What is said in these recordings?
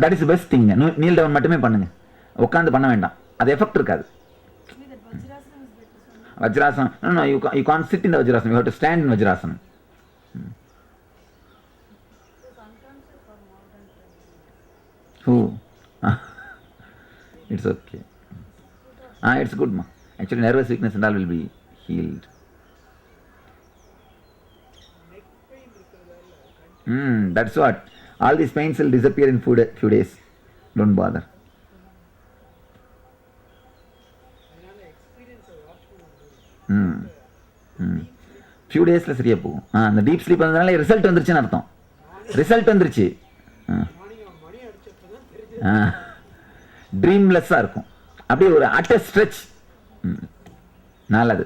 That is best thing. Kneel down மட்டுமே பண்ணுங்க, உட்காந்து பண்ண வேண்டாம், அது எஃபெக்ட் இருக்காது. வஜ்ராசனம், no, you can't sit in the vajrasanam, you have to stand in vajrasanam. Who? It's okay. It's good ma. Actually nervous weakness and all will be healed. That's what. All these pains will disappear in few days. Don't bother. Few டேஸில் சரியாக போகும். அந்த deep sleep வந்ததுனால result வந்துருச்சுன்னு அர்த்தம். Result வந்துருச்சு. ட்ரீம்லெஸ்ஸாக இருக்கும், அப்படியே ஒரு அட்ட ஸ்ட்ரெச். நல்லது.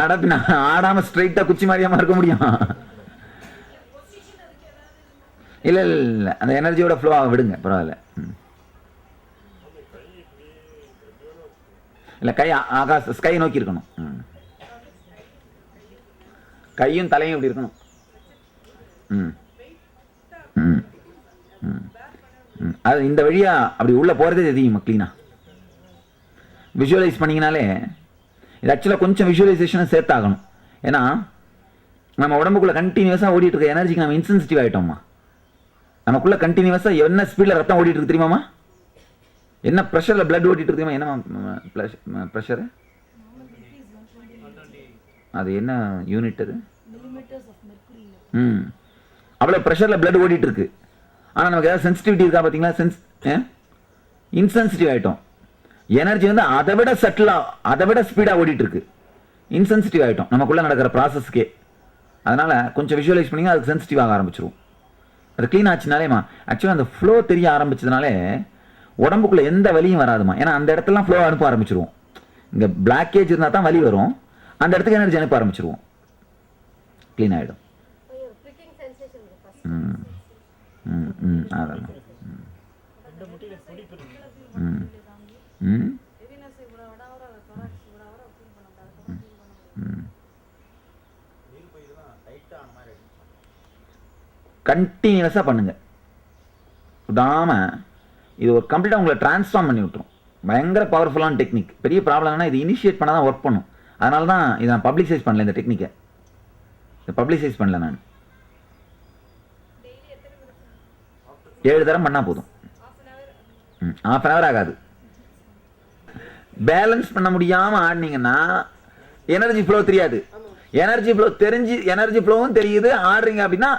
அடப்பினா ஆடாமல் ஸ்ட்ரைட்டாக குச்சி மாதிரியாமல் இருக்க முடியும்? இல்லை இல்லை இல்லை, அந்த எனர்ஜியோட ஃப்ளோ ஆக விடுங்க, பரவாயில்ல. இல்லை, கை ஆகாச ஸ்கை நோக்கி இருக்கணும். கையும் தலையும் இப்படி இருக்கணும். அது இந்த வழியா அப்படி உள்ள போறதே தெரியும் கிளீனா. விஷுவலைஸ் பண்ணீங்கனாலே இது ஆக்சுவலாக கொஞ்சம் விஷுவலைசேஷனை சேர்த்தாகணும். ஏன்னா நம்ம உடம்புக்குள்ள கண்டினியூஸாக ஓடிட்டு இருக்க எனர்ஜிக்கு நம்ம இன்சென்சிட்டிவ் ஆகிட்டோம்மா. நமக்குள்ள கண்டினியூஸாக என்ன ஸ்பீடில் ரத்தம் ஓடிட்டு இருக்கு தெரியுமாம்மா? என்ன ப்ரெஷரில் பிளட் ஓடிட்டு இருக்கு தெரியுமா? என்னம்மா ப்ரெஷரு? அது என்ன யூனிட் அது? அவ்வளோ ப்ரெஷரில் பிளட் ஓடிட்டு இருக்கு. ஆனால் நமக்கு ஏதாவது சென்சிட்டிவிட்டி இருக்கா பார்த்தீங்களா? இன்சென்சிட்டிவ் ஆகிட்டோம். எனர்ஜி வந்து அதை விட சட்டிலாக, அதை விட ஸ்பீடாக ஓடிட்டு இருக்கு. இன்சென்சிட்டிவ் ஆகிட்டோம் நமக்குள்ளே நடக்கிற ப்ராசஸ்க்கே. அதனால் கொஞ்சம் விஷுவலைஸ் பண்ணிங்க, அதுக்கு சென்சிட்டிவ் ஆக ஆரம்பிச்சிருவோம். அது க்ளீன் ஆச்சுனாலேமா ஆக்சுவலாக அந்த ஃப்ளோ தெரிய ஆரம்பிச்சதுனாலே உடம்புக்குள்ளே எந்த வலியும் வராதுமா. ஏன்னா அந்த இடத்துலாம் ஃப்ளோ அனுப்ப ஆரம்பிச்சிருவோம். இங்கே பிளாக்கேஜ் இருந்தால் தான் வலி வரும், அந்த இடத்துக்கு எனர்ஜி அனுப்ப ஆரம்பிச்சிருவோம், க்ளீன் ஆகிடும். அதான் கண்டினியூஸாக பண்ணுங்க விடாம. இது ஒரு கம்ப்ளீட்டாக உங்களை டிரான்ஸ்ஃபார்ம் பண்ணி விட்டுரும். பயங்கர பவர்ஃபுல்லான டெக்னிக். பெரிய ப்ராப்ளம்னா இது இனிஷியேட் பண்ணால் தான் ஒர்க் பண்ணும். அதனால தான் இதை நான் பப்ளிசைஸ் பண்ணல. இந்த டெக்னிக்கை இதை பப்ளிசைஸ் பண்ணல நான். 7 தரம் பண்ணால் போதும். ½ hour ஆகாது. பேலன்ஸ் பண்ண முடியாமல் ஆடினீங்கன்னா எனர்ஜி ஃப்ளோ தெரியாது. எனர்ஜி ஃப்ளோ தெரிஞ்சு, எனர்ஜி ஃப்ளோவும் தெரியுது, ஆடுறீங்க அப்படின்னா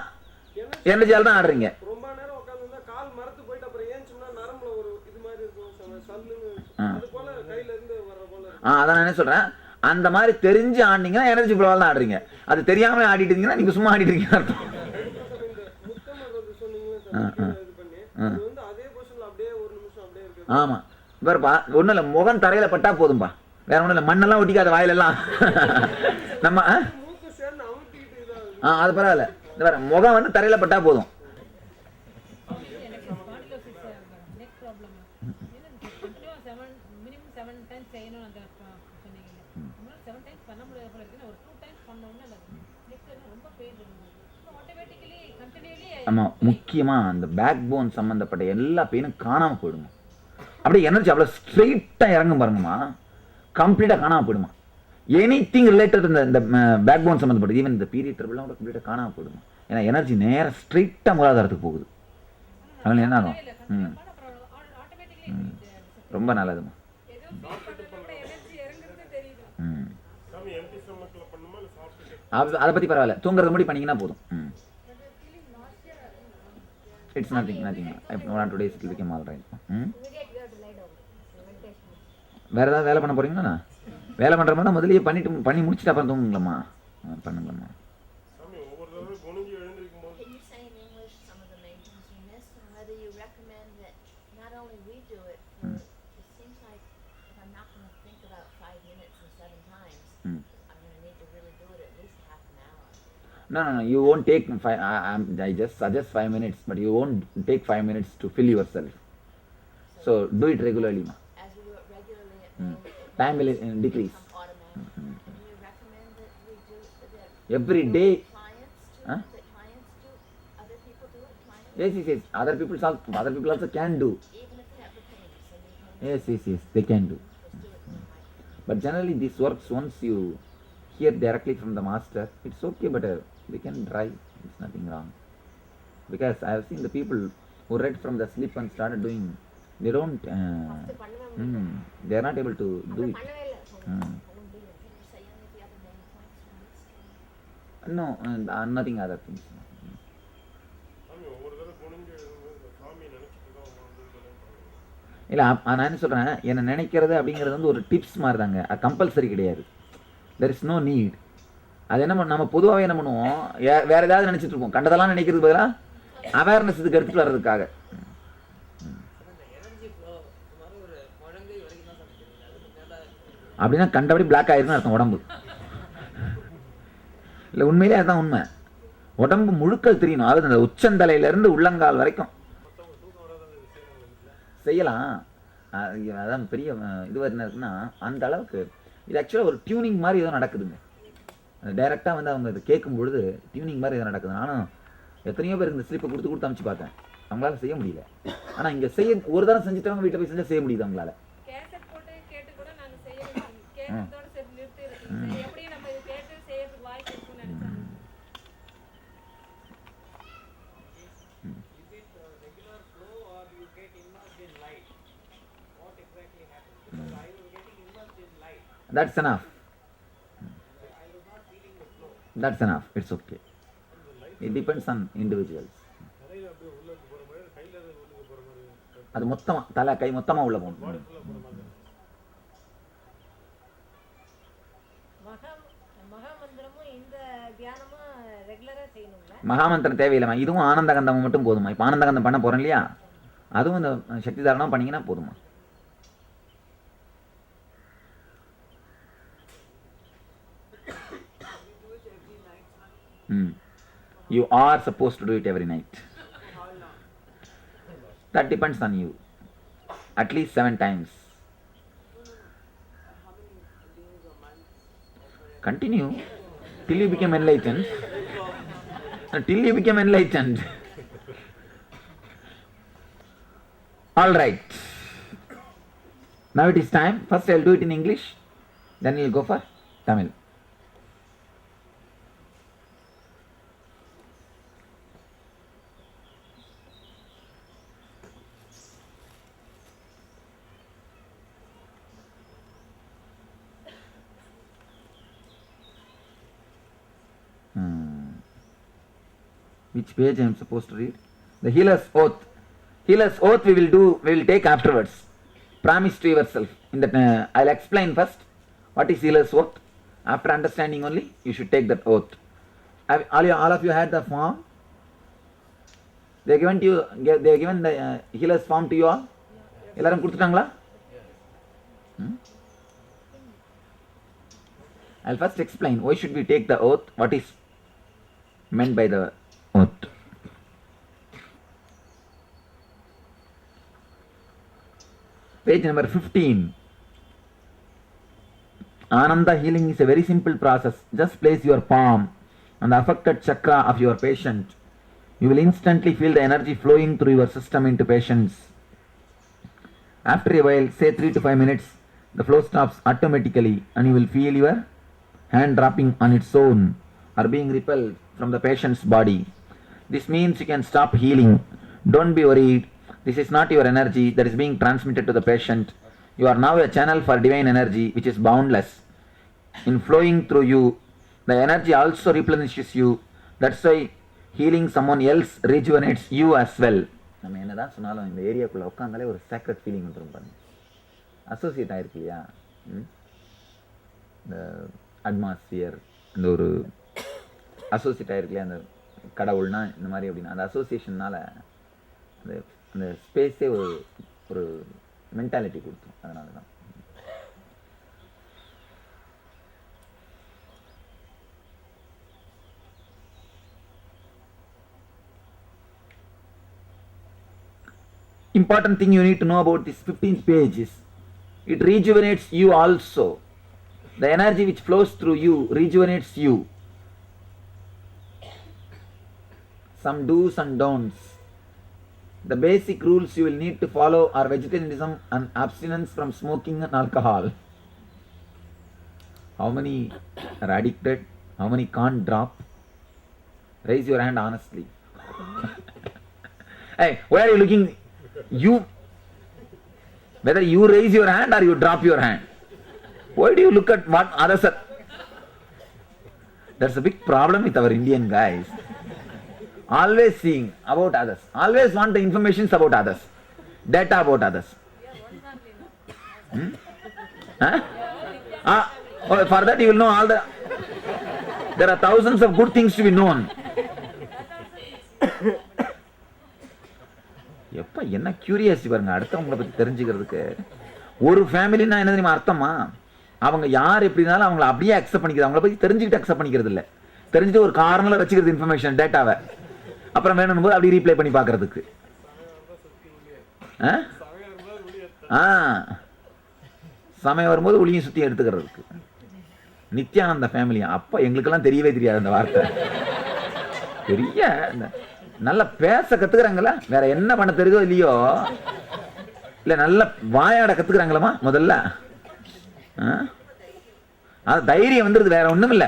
எனர்ஜியால் தான் ஆடுறீங்க. அதான் என்ன சொல்றேன், அந்த மாதிரி தெரிஞ்சு ஆடினீங்கன்னா எனர்ஜி ஃப்ளோவால் தான் ஆடுறீங்க. அது தெரியாம ஆடிட்டு இருந்தீங்கன்னா நீங்க சும்மா ஆடிட்டு இருக்கீங்க அர்த்தம். ஆமா, பாருப்பா, ஒன்றும் இல்லை, முகம் தரையில் பட்டா போதும்பா, வேற ஒன்றும் இல்லை, மண்ணெல்லாம் ஒட்டிக்காத வாயிலெல்லாம். நம்ம அது பரவாயில்ல, இந்த வேற முகம் வந்து தரையில் பட்டா போதும். ஆமாம், முக்கியமாக அந்த பேக் போன் சம்மந்தப்பட்ட எல்லா பெயினும் காணாமல் போயிடுமா. அப்படியே எனர்ஜி அவ்வளோ ஸ்ட்ரெயிட்டாக இறங்கும் பாருங்கம்மா, கம்ப்ளீட்டாக காணாமல் போயிடுமா. எனி திங் ரிலேட்டட் இந்த பேக் போன் சம்மந்தப்பட்ட ஈவன் இந்த பீரியட் ட்ரபிள்லாம் கூட கம்ப்ளீட்டாக காணாமல் போயிடுமா. ஏன்னா எனர்ஜி நேராக ஸ்ட்ரெயிட்டாக மூலாதாரத்துக்கு போகுது. அதனால என்ன ஆகும்? ரொம்ப நல்லதுமா. அதை பற்றி பரவாயில்ல, தூங்குறது முடி பண்ணிங்கன்னா போதும். It's nothing. 1 or 2 days it will become all right. வேறு ஏதாவது வேலை பண்ண போகிறீங்களா? வேலை பண்ணுற மாதிரி தான் முதலியே பண்ணி முடிச்சுட்டு அப்புறம் தூங்குங்களம்மா. பண்ணுங்களம்மா. No, you won't take 5. I just suggest 5 minutes, but you won't take 5 minutes to fill yourself. So do it regularly, ma. As we do it regularly, Time will decrease. automatic. every day. Clients do Huh? the clients do other people do it, clients? Yes. Other people also can do. Even if they have the pain, so they can Yes, they can do. just do it for my But generally this works once you hear directly from the master. It's okay, but they can try. It's nothing wrong. Because I have seen the people who read from the sleep and started doing, they don't, First பண்ணவே முடியல. they are not able to do அப்புறம் it. பண்ணவே இல்லை. Hmm. பண்ண முடியல. Can you say any of the other main points from this? No, nothing other things. சாமி ஒவ்வொரு தடவை குனிஞ்சு எழுதும்போது இந்த சாமியை நினைச்சிட்டு தான் வந்து இல்லை நான் என்ன சொல்கிறேன், என்னை நினைக்கிறது அப்படிங்கிறது வந்து ஒரு டிப்ஸ் மாதிரி தாங்க, அது கம்பல்சரி கிடையாது. There is no need. அது என்ன நம்ம பொதுவாகவே என்ன பண்ணுவோம், வேற ஏதாவது நினச்சிட்டு இருப்போம். கண்டதெல்லாம் நினைக்கிறது பதிலாக அவேர்னஸ் இதுக்கு எடுத்துகிட்டு வர்றதுக்காக. அப்படின்னா கண்டபடி பிளாக் ஆயிருக்குன்னு அர்த்தம் உடம்பு. இல்லை உண்மையிலே அதுதான் உண்மை. உடம்பு முழுக்கள் தெரியணும். அதாவது அந்த உச்சந்தலையிலேருந்து உள்ளங்கால் வரைக்கும் செய்யலாம். அதான் பெரிய இது என்ன இருக்குன்னா, அந்த அளவுக்கு இது ஆக்சுவலாக ஒரு டியூனிங் மாதிரி ஏதோ நடக்குதுங்க. டைரெக்டாக வந்து அவங்க இதை கேட்கும் பொழுது டியூனிங் மாதிரி ஏதோ நடக்குது. நானும் எத்தனையோ பேருக்கு இந்த ஸ்லிப்பை கொடுத்து அனுப்பிச்சு பார்த்தேன், அவங்களால செய்ய முடியல. ஆனால் இங்கே ஒரு தரம் செஞ்சுட்டவங்க வீட்டில் போய் செஞ்சால் செய்ய முடியுது அவங்களால. கேசட் போட்டு கேட்டு கூட நாங்க செய்யணும். கேட்டதோட சரி நிறுத்தி சரி எப்படியும் நம்ம இது கேட்டு செய்யறதுக்கு வாய்ப்பு இருக்குன்னு நினைச்சாங்க. Regular flow or you get immersed in light? What exactly happens? Because I was getting immersed in light. That's enough. I was not feeling the flow. That's enough. It's okay. It depends on individuals. நிறைய அப்படியே உள்ளுக்கு போகிற மாதிரி கையில் உள்ளுக்கு போகிற மாதிரி அது மொத்தமாக தலை கை மொத்தமாக உள்ள போகணும். ஃபுல்லாக போகிற மாதிரி மகாமந்திரமும் இந்த தியானமும் ரெகுலரா செய்யணுங்களா? மகாமந்திரம் தேவையில்லைம்மா, இதுவும் ஆனந்தகந்தம் மட்டும் போதுமா. இப்போ ஆனந்தகந்தம் பண்ண போகிறேன் இல்லையா, அதுவும் இந்த சக்தி தாரணம் பண்ணிங்கன்னா போதுமா. You are supposed to do it every night. That depends on you. At least 7 times. Continue till you become enlightened. Till you become enlightened. All right. Now it is time. First I'll do it in English. Then we'll go for Tamil. Which page I am supposed to read? The healer's oath. Healer's oath we will take afterwards. Promise to yourself. In that I'll explain first what is healer's oath. After understanding only, you should take that oath. All of you had the form. They given the healer's form to you all. எல்லாரும் கொடுத்துட்டாங்களா? I'll first explain why should we take the oath, what is meant by the oath. Page number 15. Ananda healing is a very simple process. Just place your palm on the affected chakra of your patient. You will instantly feel the energy flowing through your system into patients. After a while, say 3 to 5 minutes, the flow stops automatically and you will feel your hand dropping on its own or being repelled from the patient's body. This means you can stop healing. Don't be worried. This is not your energy that is being transmitted to the patient. You are now a channel for divine energy which is boundless. In flowing through you, the energy also replenishes you. That's why healing someone else rejuvenates you as well. நம்ம என்னதான் சொன்னாலும் இந்த ஏரியாக்குள்ளே உட்காந்தாலே ஒரு sacred feeling வந்துடும் பாருங்க. Associate ஆயிருக்கு இல்லையா, இந்த அட்மாஸ்பியர், இந்த ஒரு அசோசியேட் ஆயிருக்கு இல்லையா, அந்த கடவுள்னா இந்த மாதிரி அப்படின்னா அந்த அசோசியேஷன்னால அந்த அந்த ஸ்பேஸே ஒரு மென்டாலிட்டி கொடுத்தோம். அதனால தான் important thing you need to know about this 15th page is it rejuvenates you also. The energy which flows through you rejuvenates you. some do's and don'ts. The basic rules you will need to follow are vegetarianism and abstinence from smoking and alcohol. How many are addicted? How many can't drop? Raise your hand honestly. Hey, where are you looking? You, whether you raise your hand or you drop your hand. Why do you look at what others are? That's a big problem with our Indian guys. Always seeing about others. Always want the informations about others. Data about others. Huh? Oh, for that you will know all the... There are thousands of good things to be known. எப்ப என்ன curiosity பாருங்க, அடுத்தவங்களை பத்தி தெரிஞ்சுக்கிறதுக்கு. ஒரு ஃபேமிலின்னா என்ன தெரியுமா அர்த்தமா? அவங்க யார் எப்படினாலும் அவங்கள அப்படியே அக்செப்ட் பண்ணிக்கிறது, அவங்கள பத்தி தெரிஞ்சுக்கிட்டு அக்செப்ட் பண்ணிக்கிறது இல்லை. தெரிஞ்சுட்டு ஒரு காரணங்களை வச்சுக்கிறது இன்ஃபர்மேஷன் டேட்டாவை, அப்புறம் வேணும் போது அப்படி ரீப்ளை பண்ணி பார்க்கறதுக்கு. சமயம் வரும்போது ஒளியும் சுத்தி எடுத்துக்கிறதுக்கு. நித்யானந்த ஃபேமிலி அப்ப எங்களுக்கெல்லாம் தெரியவே தெரியாது அந்த வார்த்தை. பெரிய நல்லா பேச கத்துக்கிறாங்களா, வேற என்ன பண்ண தெரியுதோ இல்லையோ, இல்ல நல்ல வாயாட கத்துக்கிறாங்களா முதல்ல. அது தைரியம் வந்துருது, வேற ஒண்ணும் இல்ல.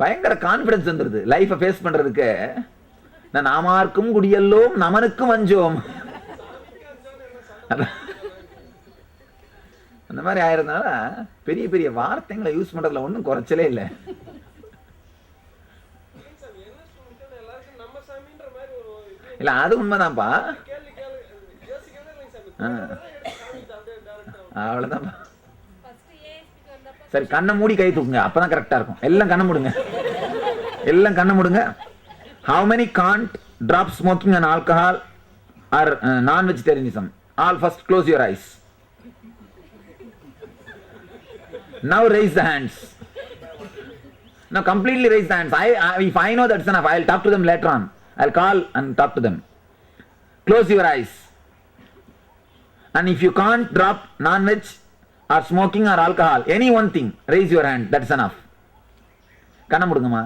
பயங்கர கான்பிடன்ஸ் வந்துருது லைஃபை ஃபேஸ் பண்றதுக்கு. நாமார்க்கும் குடியல்லோம் நமனுக்கும் அஞ்சோம், அந்த மாதிரி ஆயிருந்தனால பெரிய பெரிய வார்த்தைகளை யூஸ் பண்றதுல ஒன்றும் குறைச்சலே இல்லை. இல்ல அது உண்மைதான்ப்பா, அவ்வளவுதான்ப்பா. சரி, கண்ணை மூடி கை தூக்குங்க, அப்பதான் கரெக்டா இருக்கும். எல்லாம் கண்ணை மூடுங்க, எல்லாம் கண்ணை மூடுங்க. How many can't drop smoking and alcohol or non-vegetarianism? All first close your eyes. Now raise the hands. Now completely raise the hands. If I know that's enough, I'll talk to them later on. I'll call and talk to them. Close your eyes. And if you can't drop non-veg or smoking or alcohol, any one thing, raise your hand. That's enough. கண்ண முடுங்கம்மா.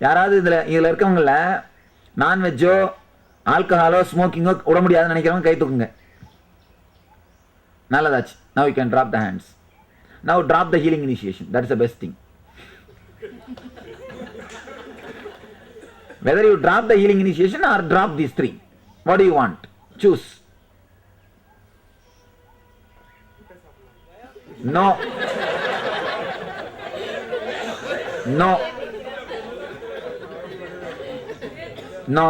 யாராவது இதுல இருக்கவங்கள நான்வெஜ்ஜோ ஆல்கஹாலோ ஸ்மோக்கிங்கோ விட முடியாதுன்னு நினைக்கிறவங்க கை தூக்குங்க. நல்லதாச்சு. Now you can drop the hands. Now drop the healing initiation. That's the best thing. Whether you drop the healing initiation or drop these three, what do you want? Choose. No. No. No.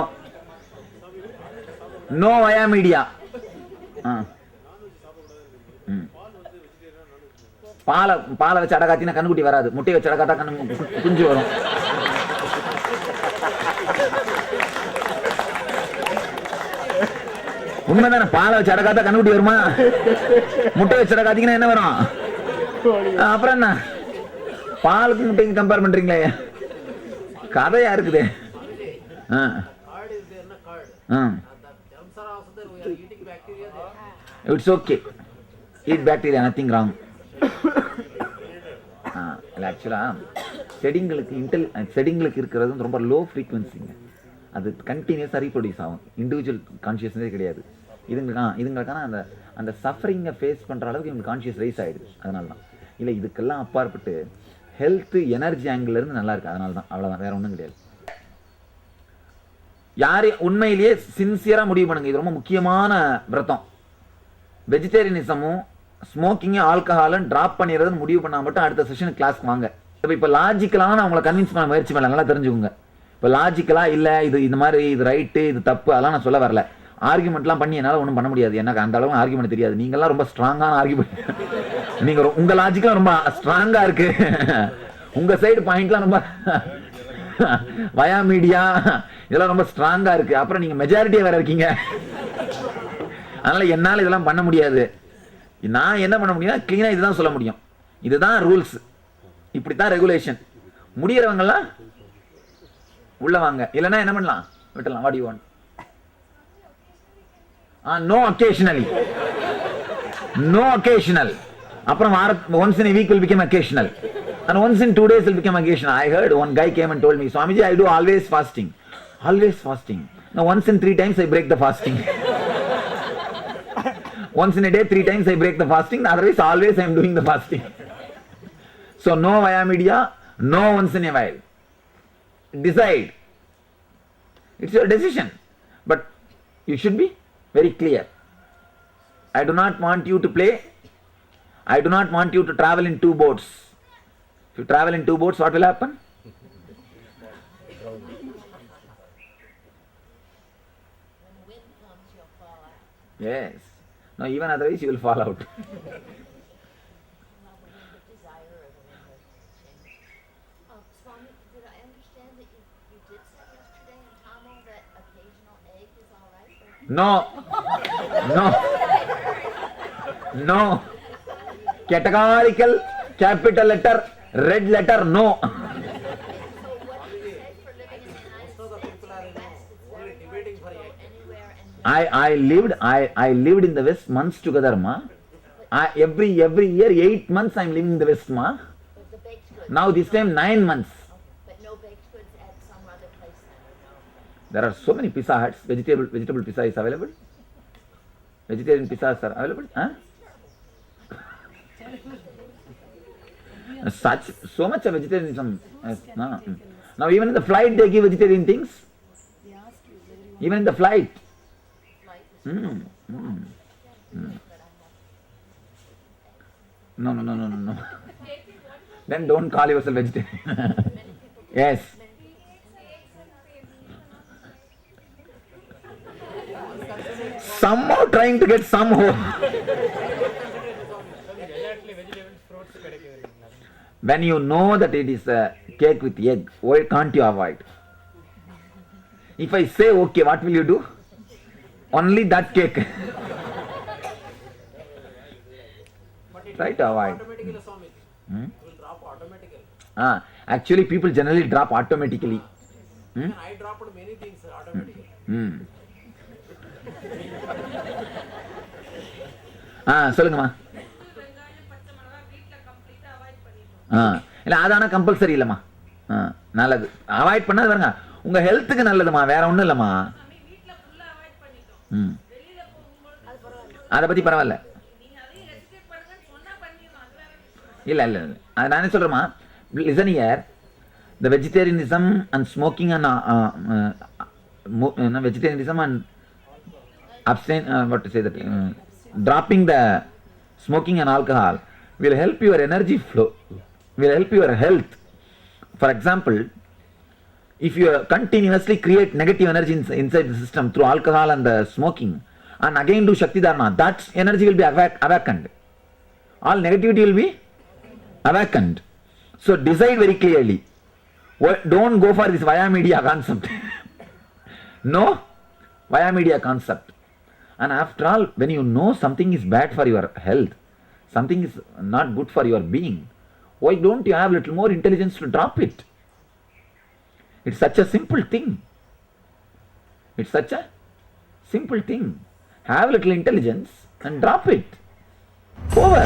No via media. பாலை வச்சு அடகாத்தினா கண்ணுக்குட்டி வராது, முட்டையை வச்சு அடகாத்தா கண்ணு குஞ்சு வரும். உண்மைதானே? பாலை வச்சு அடகாத்தா கண்ணுக்குட்டி வருமா? முட்டை வச்சு அடகாத்தீங்கன்னா என்ன வரும்? அப்புறம் என்ன, பாலுக்கு முட்டைக்கு கம்பேர் பண்றீங்களே, கதையா இருக்குது. It's okay, eat bacteria, nothing wrong. ஆக்சுவலா செடிங்களுக்கு இருக்கிறது ரொம்ப லோ ஃப்ரீக்வன்சிங்க, அது கண்டினியூஸாக ரீப்ரொடியூஸ் ஆகும், இண்டிவிஜுவல் கான்ஷியஸ்னஸே கிடையாது. இதுங்களுக்கான அந்த சஃபரிங்கை ஃபேஸ் பண்ணுற அளவுக்கு இவங்களுக்கு கான்ஷியஸ் ரைஸ் ஆகிடுது. அதனால தான். இல்லை, இதுக்கெல்லாம் அப்பாற்பட்டு ஹெல்த்து எனர்ஜி ஆங்கிள்லேருந்து நல்லா இருக்குது, அதனால தான். அவ்வளோதான், வேற ஒன்றும் கிடையாது. யார் உண்மையிலேயே சின்சியராக முடிவு பண்ணுங்க, இது ரொம்ப முக்கியமான விரதம். வெஜிடேரியனிசமும் ஸ்மோக்கிங்கும் ஆல்கஹாலும் ட்ராப் பண்ணிடுறதுன்னு முடிவு பண்ணால் மட்டும் அடுத்த செஷன் கிளாஸ்க்கு வாங்க. இப்போ லாஜிக்கலாக நான் உங்களை கன்வின்ஸ் பண்ண முயற்சி பண்ணல, நல்லா தெரிஞ்சுக்கோங்க. இப்போ லாஜிக்கலாக இல்லை, இது இந்த மாதிரி, இது ரைட்டு, இது தப்பு, அதெல்லாம் நான் சொல்ல வரல. ஆர்குமெண்ட்லாம் பண்ணி என்னால் ஒன்றும் பண்ண முடியாது, எனக்கு அந்த அளவு ஆர்குமெண்ட் தெரியாது. நீங்கள்லாம் ரொம்ப ஸ்ட்ராங்கான ஆர்குமெண்ட், நீங்கள் உங்கள் லாஜிக்லாம் ரொம்ப ஸ்ட்ராங்காக இருக்கு, உங்கள் சைடு பாயிண்ட்லாம் ரொம்ப வயா மீடியா இதெல்லாம் ரொம்ப ஸ்ட்ராங்காக இருக்கு. அப்புறம் நீங்கள் மெஜாரிட்டியாக வேற இருக்கீங்க, அதனால என்னால் இதெல்லாம் பண்ண முடியாது. நான் என்ன பண்ண முடியும்னா கிளீனாக இதுதான் சொல்ல முடியும், இதுதான் ரூல்ஸ், இப்படி தான் ரெகுலேஷன். முடியறவங்கலாம் உள்ள வாங்க, இல்லைன்னா என்ன பண்ணலாம், விட்டுலாம். What you want? No occasionally, no occasional. அப்புறம் once in a week will become occasional. And once in 2 days will become occasion. I heard one guy came and told me, Swamiji, I do always fasting. Always fasting. Now once in 3 times I break the fasting. Once in a day, 3 times I break the fasting. Otherwise, always I am doing the fasting. So no via media, no once in a while. Decide. It's your decision. But you should be very clear. I do not want you to play. I do not want you to travel in 2 boats. If you travel in 2 boats, what will happen? When wind comes, you'll fall out. Yes. No, even otherwise you will fall out. Well, the wind of desire or the wind of change. Swami, did I understand that you did say yesterday in Tamil that occasional egg is all right? No. No. No. Categorical, capital letter, red letter, no. So what do you say for living in the United Most of the States people or are, the West? It's only very hard debating to for go egg. anywhere and I lived in the West months together, ma. Every year 8 months I am living in the West, ma. but the baked goods. Now this time 9 months. Okay, but no baked goods at some other place then? There are so many Pizza Huts. Vegetable pizza is available. Vegetarian pizzas are available. Huh? So much of vegetarianism. No. Now even in the flight they give vegetarian things. Even in the flight. Mm. No. Then don't call yourself vegetarian. Yes. Somehow trying to get some hope. When you know that it is a cake with egg, why can't you avoid? If I say okay, what will you do? Only that cake. But it Try will to drop avoid. automatically, Swami. Hmm? It will drop automatically. Actually, people generally drop automatically. Even I dropped many things automatically. சொல்லுங்கம்மா. வெங்காயம் பச்சை மிளகாய் வீட்ல கம்ப்ளீட்டா avoid பண்ணிடணும். இல்லை அதான compulsory இல்லைம்மா. நல்லது. அவாய்ட் பண்ணாது பாருங்க. உங்க ஹெல்த்துக்கு நல்லதுமா, வேற ஒன்றும் இல்லைம்மா. சாமி வீட்ல ஃபுல்லா அவாய்ட் பண்ணிட்டோம். வெளியில போகும்போது அதை பத்தி பரவாயில்ல. நீங்க அதையும் ரெஸ்ட்ரிக்ட் பண்ணுங்கன்னு சொன்னா பண்ணிடணும். அது வேற விஷயம். இல்லை அது நானே சொல்கிறேம்மா. Listen here. The vegetarianism and smoking and vegetarianism and abstain, what to say that, dropping the smoking and alcohol will help your energy flow, will help your health. For example, if you continuously create negative energy inside the system through alcohol and the smoking, and again do Shakti Dharma, that energy will be awakened. All negativity will be awakened. So decide very clearly. Don't go for this via media concept. No via media concept. And after all, when you know something is bad for your health, something is not good for your being, why don't you have little more intelligence to drop it? It's such a simple thing. It's such a simple thing. Have little intelligence and drop it. Over.